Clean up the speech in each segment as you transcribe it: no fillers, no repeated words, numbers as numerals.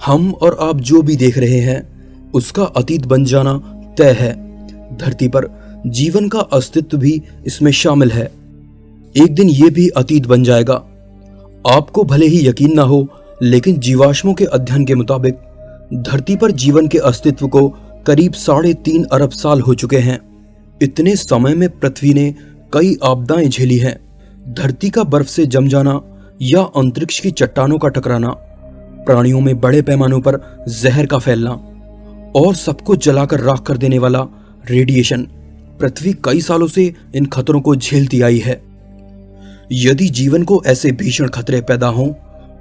हम और आप जो भी देख रहे हैं उसका अतीत बन जाना तय है। धरती पर जीवन का अस्तित्व भी इसमें शामिल है। एक दिन ये भी अतीत बन जाएगा। आपको भले ही यकीन ना हो, लेकिन जीवाश्मों के अध्ययन के मुताबिक धरती पर जीवन के अस्तित्व को करीब 3.5 अरब साल हो चुके हैं। इतने समय में पृथ्वी ने कई आपदाएं झेली हैं। धरती का बर्फ से जम जाना या अंतरिक्ष की चट्टानों का टकराना, प्राणियों में बड़े पैमानों पर जहर का फैलना और सबको जलाकर राख कर देने वाला रेडिएशन, पृथ्वी कई सालों से इन खतरों को झेलती आई है। यदि जीवन को ऐसे भीषण खतरे पैदा हों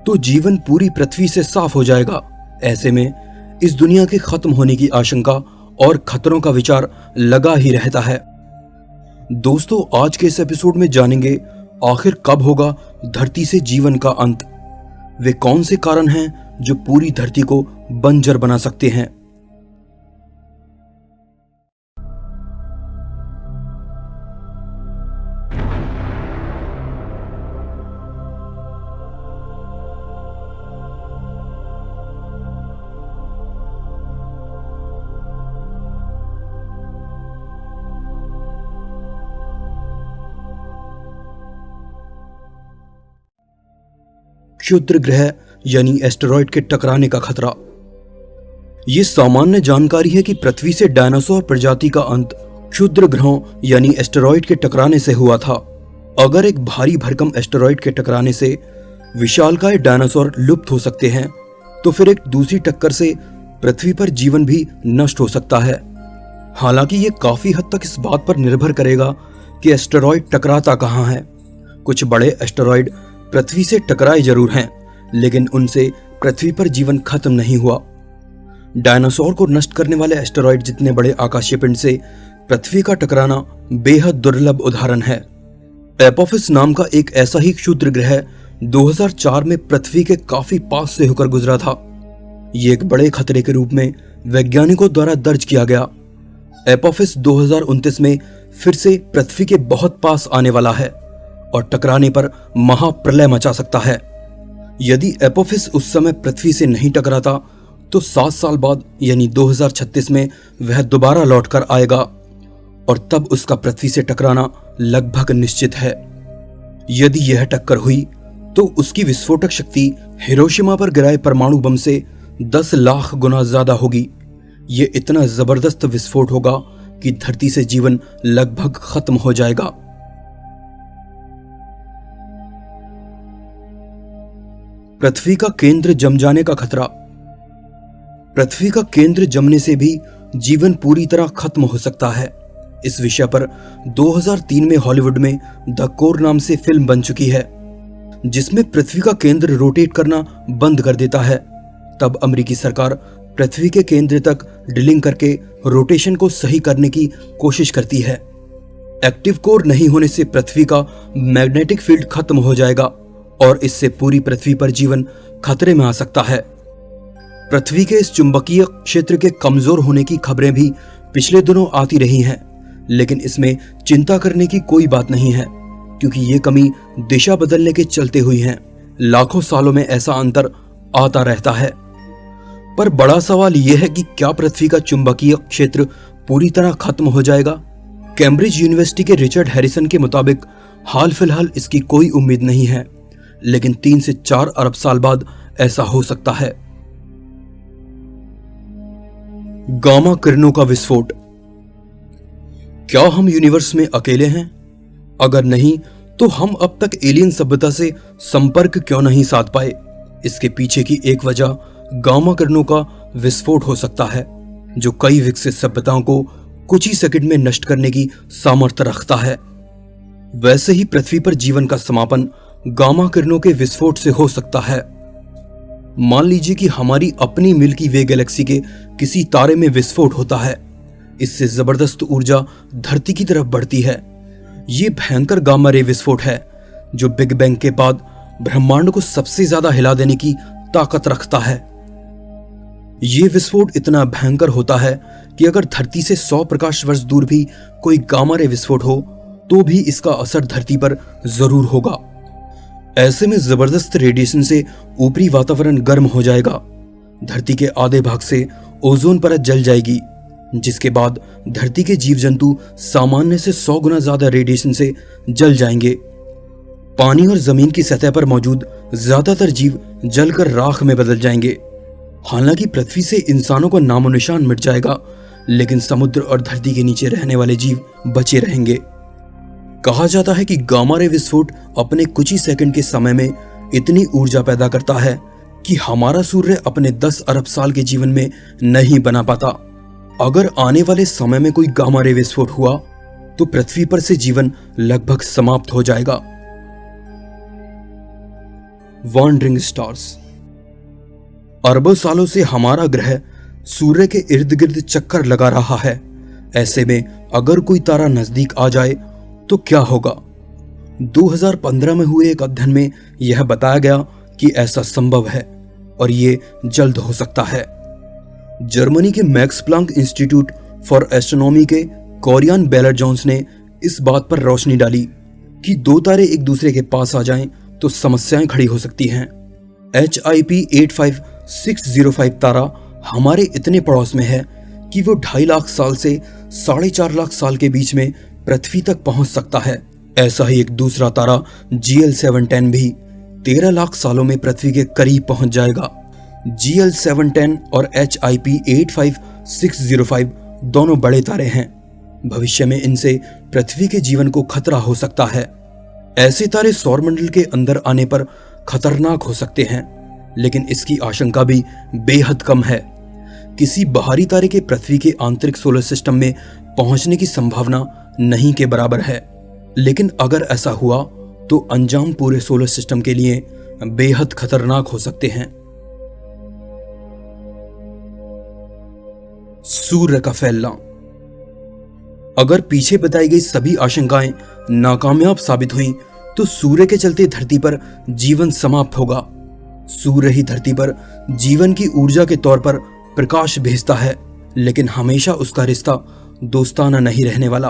तो जीवन पूरी पृथ्वी से साफ हो जाएगा। ऐसे में इस दुनिया के खत्म होने की आशंका और खतरों का विचार लगा ही रहता है। दोस्तों, आज के इस एपिसोड में जानेंगे आखिर कब होगा धरती से जीवन का अंत। वे कौन से कारण हैं जो पूरी धरती को बंजर बना सकते हैं। क्षुद्र ग्रह यानी एस्टेरॉयड के टकराने का खतरा। यह सामान्य जानकारी है कि पृथ्वी से डायनासोर प्रजाति का अंत क्षुद्र ग्रहों यानी एस्टेरॉयड के टकराने से हुआ था। अगर एक भारी भरकम एस्टेरॉयड के टकराने से विशालकाय डायनासोर लुप्त हो सकते हैं, तो फिर एक दूसरी टक्कर से पृथ्वी पर जीवन भी नष्ट हो सकता है। हालांकि यह काफी हद तक इस बात पर निर्भर करेगा कि एस्टेरॉयड टकराता कहां है। कुछ बड़े एस्टेरॉयड पृथ्वी से टकराए जरूर हैं, लेकिन उनसे पृथ्वी पर जीवन खत्म नहीं हुआ। डायनासोर को नष्ट करने वाले एस्टेरॉयड जितने बड़े आकाशीय पिंड से पृथ्वी का टकराना बेहद दुर्लभ उदाहरण है। एपोफिस नाम का एक ऐसा ही क्षुद्र ग्रह 2004 में पृथ्वी के काफी पास से होकर गुजरा था। ये एक बड़े खतरे के रूप में वैज्ञानिकों द्वारा दर्ज किया गया। एपोफिस 2029 में फिर से पृथ्वी के बहुत पास आने वाला है और टकराने पर महाप्रलय मचा सकता है। यदि एपोफिस उस समय पृथ्वी से नहीं टकराता तो 7 साल बाद यानी 2036 में वह दोबारा लौटकर आएगा और तब उसका पृथ्वी से टकराना लगभग निश्चित है। यदि यह टक्कर हुई तो उसकी विस्फोटक शक्ति हिरोशिमा पर गिराए परमाणु बम से 10 लाख गुना ज्यादा होगी। यह इतना जबरदस्त विस्फोट होगा कि धरती से जीवन लगभग खत्म हो जाएगा। पृथ्वी का केंद्र जम जाने का खतरा। पृथ्वी का केंद्र जमने से भी जीवन पूरी तरह खत्म हो सकता है। इस विषय पर 2003 में हॉलीवुड में द कोर नाम से फिल्म बन चुकी है, जिसमें पृथ्वी का केंद्र रोटेट करना बंद कर देता है। तब अमेरिकी सरकार पृथ्वी के केंद्र तक ड्रिलिंग करके रोटेशन को सही करने की कोशिश करती है। एक्टिव कोर नहीं होने से पृथ्वी का मैग्नेटिक फील्ड खत्म हो जाएगा और इससे पूरी पृथ्वी पर जीवन खतरे में आ सकता है। पृथ्वी के इस चुंबकीय क्षेत्र के कमजोर होने की खबरें भी पिछले दिनों आती रही हैं, लेकिन इसमें चिंता करने की कोई बात नहीं है, क्योंकि ये कमी दिशा बदलने के चलते हुई है। लाखों सालों में ऐसा अंतर आता रहता है। पर बड़ा सवाल यह है कि क्या पृथ्वी का चुंबकीय क्षेत्र पूरी तरह खत्म हो जाएगा? कैम्ब्रिज यूनिवर्सिटी के रिचर्ड हैरिसन के मुताबिक हाल फिलहाल इसकी कोई उम्मीद नहीं है, लेकिन 3 से 4 अरब साल बाद ऐसा हो सकता है। गामा किरणों का विस्फोट। क्या हम यूनिवर्स में अकेले हैं? अगर नहीं, तो हम अब तक एलियन सभ्यता से संपर्क क्यों नहीं साध पाए? इसके पीछे की एक वजह गामा किरणों का विस्फोट हो सकता है, जो कई विकसित सभ्यताओं को कुछ ही सेकंड में नष्ट करने की सामर्थ्य रखता है। वैसे ही पृथ्वी पर जीवन का समापन गामा किरणों के विस्फोट से हो सकता है। मान लीजिए कि हमारी अपनी मिल्की वे गैलेक्सी के किसी तारे में विस्फोट होता है। इससे जबरदस्त ऊर्जा धरती की तरफ बढ़ती है। ये भयंकर गामा रे विस्फोट है, जो बिग बैंग के बाद ब्रह्मांड को सबसे ज्यादा हिला देने की ताकत रखता है। ये विस्फोट इतना भयंकर होता है कि अगर धरती से 100 प्रकाश वर्ष दूर भी कोई गामा रे विस्फोट हो तो भी इसका असर धरती पर जरूर होगा। ऐसे में जबरदस्त रेडिएशन से ऊपरी वातावरण गर्म हो जाएगा, धरती के आधे भाग से ओजोन परत जल जाएगी, जिसके बाद धरती के जीव जंतु सामान्य से 100 गुना ज्यादा रेडिएशन से जल जाएंगे। पानी और जमीन की सतह पर मौजूद ज्यादातर जीव जलकर राख में बदल जाएंगे। हालांकि पृथ्वी से इंसानों का नामो निशान मिट जाएगा, लेकिन समुद्र और धरती के नीचे रहने वाले जीव बचे रहेंगे। कहा जाता है कि गामा रे विस्फोट अपने कुछ ही सेकंड के समय में इतनी ऊर्जा पैदा करता है कि हमारा सूर्य अपने 10 अरब साल के जीवन में नहीं बना पाता। अगर आने वाले समय में कोई गामा रे विस्फोट हुआ तो पृथ्वी पर से जीवन लगभग समाप्त हो जाएगा। Wandering stars. अरबों सालों से हमारा ग्रह सूर्य के इर्द गिर्द चक्कर लगा रहा है। ऐसे में अगर कोई तारा नजदीक आ जाए तो क्या होगा? 2015 में हुए एक अध्ययन में यह बताया गया कि ऐसा संभव है और ये जल्द हो सकता है। जर्मनी के max Planck institute for astronomy के कोरियन बेलर जोन्स ने इस बात पर रोशनी डाली कि दो तारे एक दूसरे के पास आ जाएं तो समस्याएं खड़ी हो सकती हैं। HIP 85605 तारा हमारे इतने पड़ोस में है कि वो 2.5 लाख साल से 4.5 लाख साल के बीच में पृथ्वी तक पहुंच सकता है। ऐसा ही एक दूसरा तारा GL710 भी 13 लाख सालों में पृथ्वी के करीब पहुंच जाएगा। GL710 और HIP 85605 दोनों बड़े तारे हैं। भविष्य में इनसे पृथ्वी के जीवन को खतरा हो सकता है। ऐसे तारे सौरमंडल के अंदर आने पर खतरनाक हो सकते हैं, लेकिन इसकी आशंका भी बेहद कम है। किसी बाहरी तारे के पृथ्वी के आंतरिक सोलर सिस्टम में पहुंचने की संभावना नहीं के बराबर है, लेकिन अगर ऐसा हुआ तो अंजाम पूरे सोलर सिस्टम के लिए बेहद खतरनाक हो सकते हैं। सूर्य का फैलना। अगर पीछे बताई गई सभी आशंकाएं नाकामयाब साबित हुई तो सूर्य के चलते धरती पर जीवन समाप्त होगा। सूर्य ही धरती पर जीवन की ऊर्जा के तौर पर प्रकाश भेजता है, लेकिन हमेशा उसका रिश्ता दोस्ताना नहीं रहने वाला।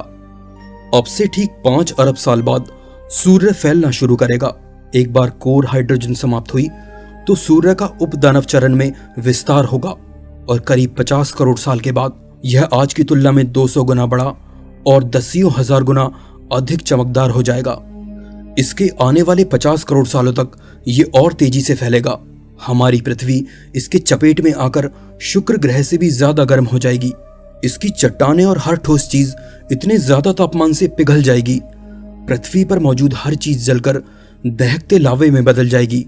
अब से ठीक 5 अरब साल बाद सूर्य फैलना शुरू करेगा। एक बार कोर हाइड्रोजन समाप्त हुई तो सूर्य का उपदानव चरण में विस्तार होगा और करीब 50 करोड़ साल के बाद यह आज की तुलना में 200 गुना बड़ा और दसियों हजार गुना अधिक चमकदार हो जाएगा। इसके आने वाले 50 करोड़ सालों तक ये और तेजी से फैलेगा। हमारी पृथ्वी इसके चपेट में आकर शुक्र ग्रह से भी ज्यादा गर्म हो जाएगी। इसकी चट्टानें और हर ठोस चीज इतने ज्यादा तापमान से पिघल जाएगी, पृथ्वी पर मौजूद हर चीज जलकर दहकते लावे में बदल जाएगी।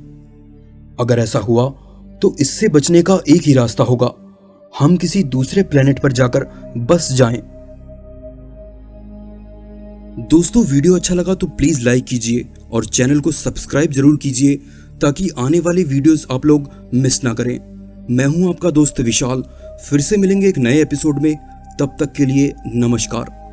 अगर ऐसा हुआ तो इससे बचने का एक ही रास्ता होगा, हम किसी दूसरे प्लेनेट पर जाकर बस जाएं। दोस्तों, वीडियो अच्छा लगा तो प्लीज लाइक कीजिए और चैनल को सब्सक्राइब जरूर कीजिए ताकि आने वाले वीडियोस आप लोग मिस ना करें। मैं हूं आपका दोस्त विशाल। फिर से मिलेंगे एक नए एपिसोड में। तब तक के लिए नमस्कार।